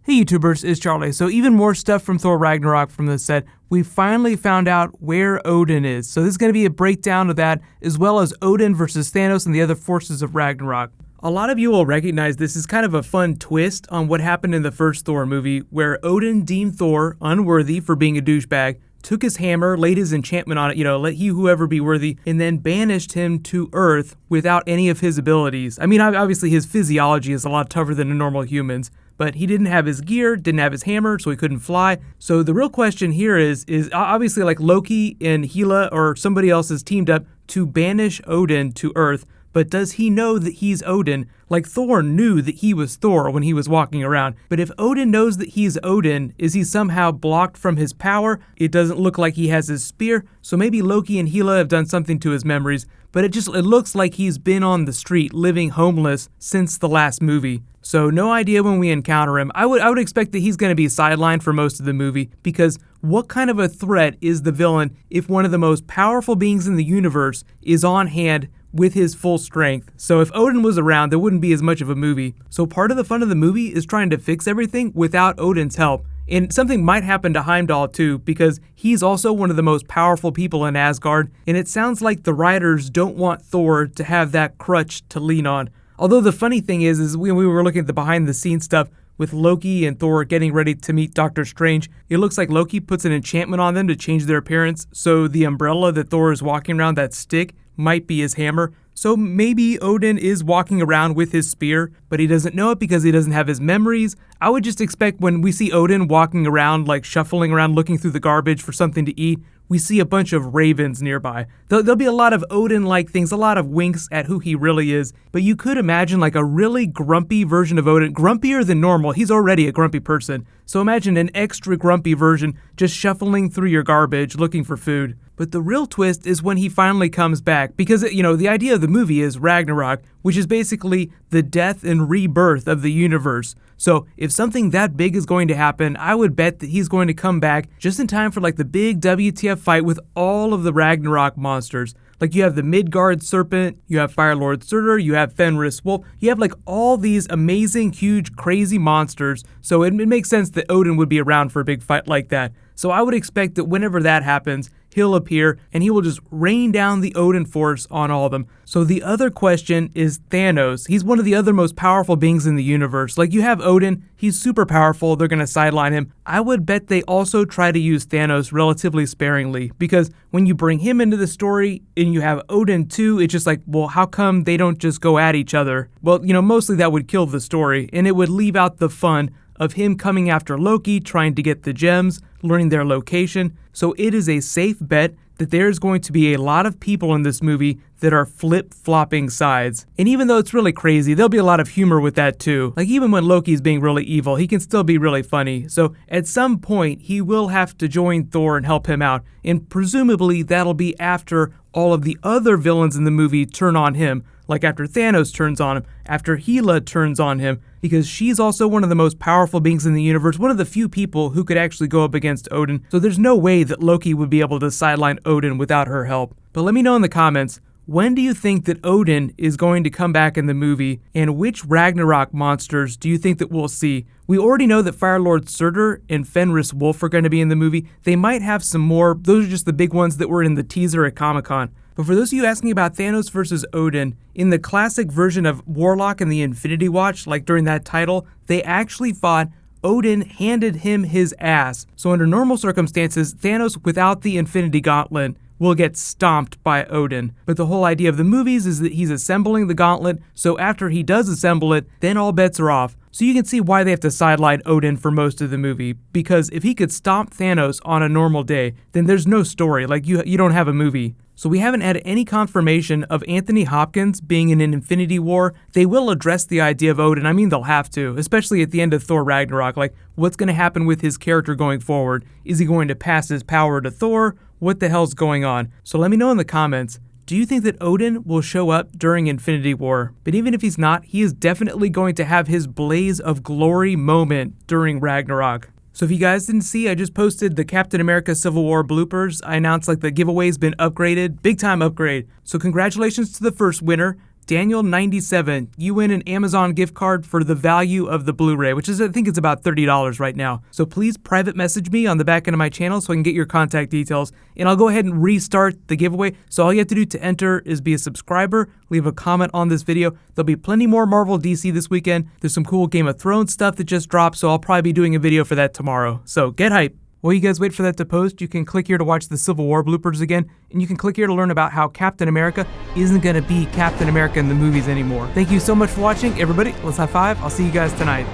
Hey YouTubers, it's Charlie. So even more stuff from Thor Ragnarok from this set. We finally found out where Odin is. So this is going to be a breakdown of that, as well as Odin versus Thanos and the other forces of Ragnarok. A lot of you will recognize this as kind of a fun twist on what happened in the first Thor movie, where Odin deemed Thor unworthy for being a douchebag, took his hammer, laid his enchantment on it, let he whoever be worthy, and then banished him to Earth without any of his abilities. I mean, obviously his physiology is a lot tougher than a normal human's, but he didn't have his gear, didn't have his hammer, so he couldn't fly. So the real question here is obviously like Loki and Hela or somebody else has teamed up to banish Odin to Earth, but does he know that he's Odin? Like Thor knew that he was Thor when he was walking around. But if Odin knows that he's Odin, is he somehow blocked from his power? It doesn't look like he has his spear, so maybe Loki and Hela have done something to his memories, but it looks like he's been on the street living homeless since the last movie. So no idea when we encounter him. I would expect that he's going to be sidelined for most of the movie, because what kind of a threat is the villain if one of the most powerful beings in the universe is on hand with his full strength? So if Odin was around, there wouldn't be as much of a movie. So part of the fun of the movie is trying to fix everything without Odin's help. And something might happen to Heimdall too, because he's also one of the most powerful people in Asgard, and it sounds like the writers don't want Thor to have that crutch to lean on. Although the funny thing is when we were looking at the behind the scenes stuff with Loki and Thor getting ready to meet Doctor Strange, it looks like Loki puts an enchantment on them to change their appearance, so the umbrella that Thor is walking around, that stick, might be his hammer. So maybe Odin is walking around with his spear, but he doesn't know it because he doesn't have his memories. I would just expect when we see Odin walking around, like shuffling around looking through the garbage for something to eat, we see a bunch of ravens nearby. There'll be a lot of Odin-like things, a lot of winks at who he really is, but you could imagine like a really grumpy version of Odin, grumpier than normal. He's already a grumpy person. So imagine an extra grumpy version just shuffling through your garbage looking for food. But the real twist is when he finally comes back, because, the idea of the movie is Ragnarok, which is basically the death and rebirth of the universe. So if something that big is going to happen, I would bet that he's going to come back just in time for like the big WTF fight with all of the Ragnarok monsters. Like you have the Midgard serpent, you have Firelord Surtur, you have Fenris Wolf, you have like all these amazing, huge, crazy monsters. So it makes sense that Odin would be around for a big fight like that. So I would expect that whenever that happens, he'll appear and he will just rain down the Odin force on all of them. So the other question is Thanos. He's one of the other most powerful beings in the universe. Like you have Odin, he's super powerful, they're going to sideline him. I would bet they also try to use Thanos relatively sparingly, because when you bring him into the story and you have Odin too, it's just like, well, how come they don't just go at each other? Well, mostly that would kill the story and it would leave out the fun of him coming after Loki, trying to get the gems, learning their location. So it is a safe bet that there's going to be a lot of people in this movie that are flip-flopping sides. And even though it's really crazy, there'll be a lot of humor with that too. Like even when Loki's being really evil, he can still be really funny. So at some point, he will have to join Thor and help him out. And presumably that'll be after all of the other villains in the movie turn on him. Like after Thanos turns on him, after Hela turns on him, because she's also one of the most powerful beings in the universe, one of the few people who could actually go up against Odin. So there's no way that Loki would be able to sideline Odin without her help. But let me know in the comments, when do you think that Odin is going to come back in the movie, and which Ragnarok monsters do you think that we'll see? We already know that Firelord Surtur and Fenris Wolf are going to be in the movie. They might have some more. Those are just the big ones that were in the teaser at Comic-Con. But for those of you asking about Thanos versus Odin, in the classic version of Warlock and the Infinity Watch, like during that title, they actually fought. Odin handed him his ass. So under normal circumstances, Thanos without the Infinity Gauntlet will get stomped by Odin. But the whole idea of the movies is that he's assembling the gauntlet, so after he does assemble it, then all bets are off. So you can see why they have to sideline Odin for most of the movie, because if he could stomp Thanos on a normal day, then there's no story, like you don't have a movie. So we haven't had any confirmation of Anthony Hopkins being in an Infinity War. They will address the idea of Odin. I mean, they'll have to, especially at the end of Thor Ragnarok. Like, what's going to happen with his character going forward? Is he going to pass his power to Thor? What the hell's going on? So let me know in the comments. Do you think that Odin will show up during Infinity War? But even if he's not, he is definitely going to have his blaze of glory moment during Ragnarok. So if you guys didn't see, I just posted the Captain America Civil War bloopers. I announced like the giveaway's been upgraded, big time upgrade. So congratulations to the first winner. Daniel97, you win an Amazon gift card for the value of the Blu-ray, which is, I think it's about $30 right now. So please private message me on the back end of my channel so I can get your contact details, and I'll go ahead and restart the giveaway. So all you have to do to enter is be a subscriber, leave a comment on this video. There'll be plenty more Marvel DC this weekend. There's some cool Game of Thrones stuff that just dropped, so I'll probably be doing a video for that tomorrow. So get hype. While you guys wait for that to post, you can click here to watch the Civil War bloopers again, and you can click here to learn about how Captain America isn't going to be Captain America in the movies anymore. Thank you so much for watching, everybody. Let's high five. I'll see you guys tonight.